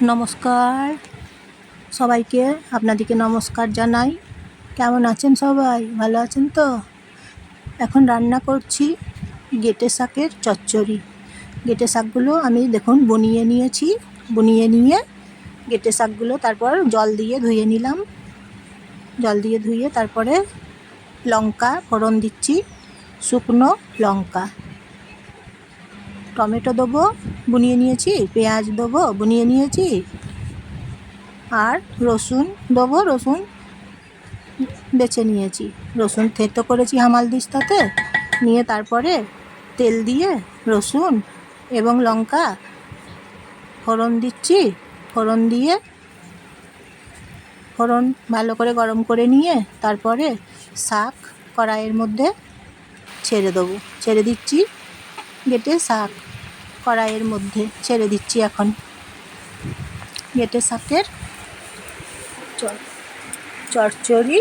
নমস্কার সবাইকে, আপনাদেরকে নমস্কার জানাই। কেমন আছেন সবাই? ভালো আছেন তো? এখন রান্না করছি গেটে শাকের চচ্চড়ি। গেটে শাকগুলো আমি দেখুন বনিয়ে নিয়েছি। বনিয়ে নিয়ে গেটে শাকগুলো তারপর জল দিয়ে ধুয়ে নিলাম। জল দিয়ে ধুয়ে তারপরে লঙ্কা ফোড়ন দিচ্ছি, শুকনো লঙ্কা, টমেটো দেবো বুনিয়ে নিয়েছি, পেঁয়াজ দেবো বুনিয়ে নিয়েছি, আর রসুন দেবো, রসুন বেছে নিয়েছি। রসুন থেতো করেছি হামালদিস্তাতে, নিয়ে তারপরে তেল দিয়ে রসুন এবং লঙ্কা ফোড়ন দিচ্ছি। ফোড়ন দিয়ে ফোড়ন ভালো করে গরম করে নিয়ে তারপরে শাক কড়াইয়ের মধ্যে ছেড়ে দিচ্ছি। গেটে শাক কড়াইয়ের মধ্যে ছেড়ে দিচ্ছি। এখন গেটে শাকের চচ্চড়ি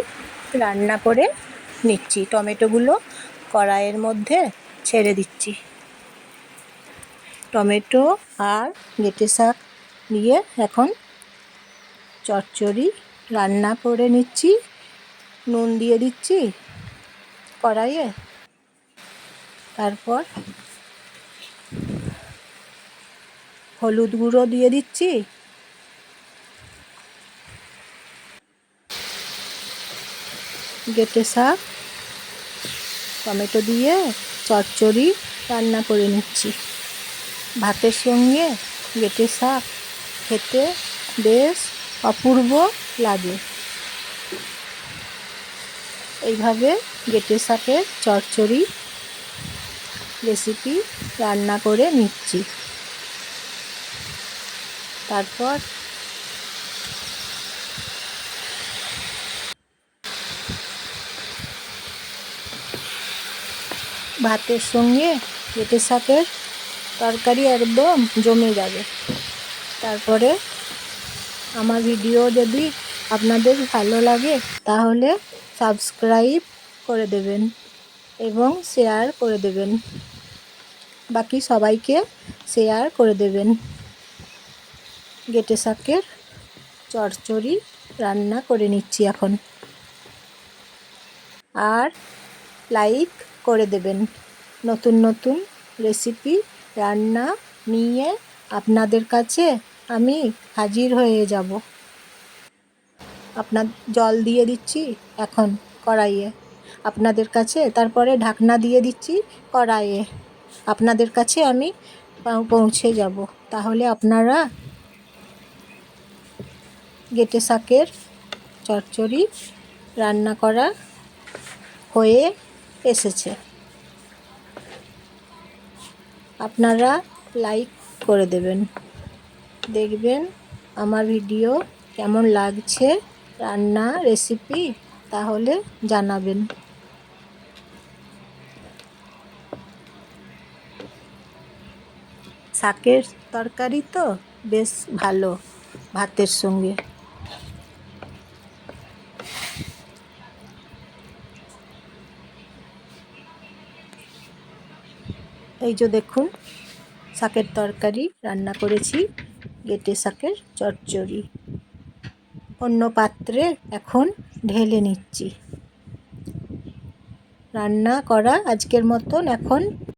রান্না করে নিচ্ছি। টমেটোগুলো কড়াইয়ের মধ্যে ছেড়ে দিচ্ছি। টমেটো আর গেটে শাক দিয়ে এখন চচ্চড়ি রান্না করে নিচ্ছি। নুন দিয়ে দিচ্ছি কড়াইয়ে, তারপর হলুদ গুঁড়ো দিয়ে দিচ্ছি, গেটে শাক টমেটো দিয়ে চচ্চড়ি রান্না করে নিচ্ছি। ভাতের সঙ্গে গেটে শাক খেতে বেশ অপূর্ব লাগে। এইভাবে গেটে শাকের চচ্চড়ি রেসিপি রান্না করে নিচ্ছি। তারপর ভাতের সঙ্গে গেটে শাকের তরকারি একদম জমে যাবে। তারপরে আমার ভিডিও যদি আপনাদের ভালো লাগে তাহলে সাবস্ক্রাইব করে দেবেন এবং শেয়ার করে দেবেন, বাকি সবাইকে শেয়ার করে দেবেন। গেটে শাকের চচ্চড়ি রান্না করে নিচ্ছি এখন, আর লাইক করে দেবেন। নতুন নতুন রেসিপি রান্না নিয়ে আপনাদের কাছে আমি হাজির হয়ে যাব। জল দিয়ে দিচ্ছি এখন কড়াইয়ে আপনাদের কাছে, তারপরে ঢাকনা দিয়ে দিচ্ছি কড়াইয়ে। আপনাদের কাছে আমি পৌঁছে যাব। তাহলে আপনারা গেটে শাকের চচ্চড়ি রান্না করা হয়ে এসেছে। আপনারা লাইক করে দেবেন, দেখবেন আমার ভিডিও কেমন লাগছে রান্না রেসিপি, তাহলে জানাবেন। শাকের তরকারি তো বেশ ভালো ভাতের সঙ্গে। এই যে দেখুন শাকের তরকারি রান্না করেছি, গেটে শাকের চচ্চড়ি অন্য পাত্রে এখন ঢেলে নিচ্ছি। রান্না করা আজকের মতন এখন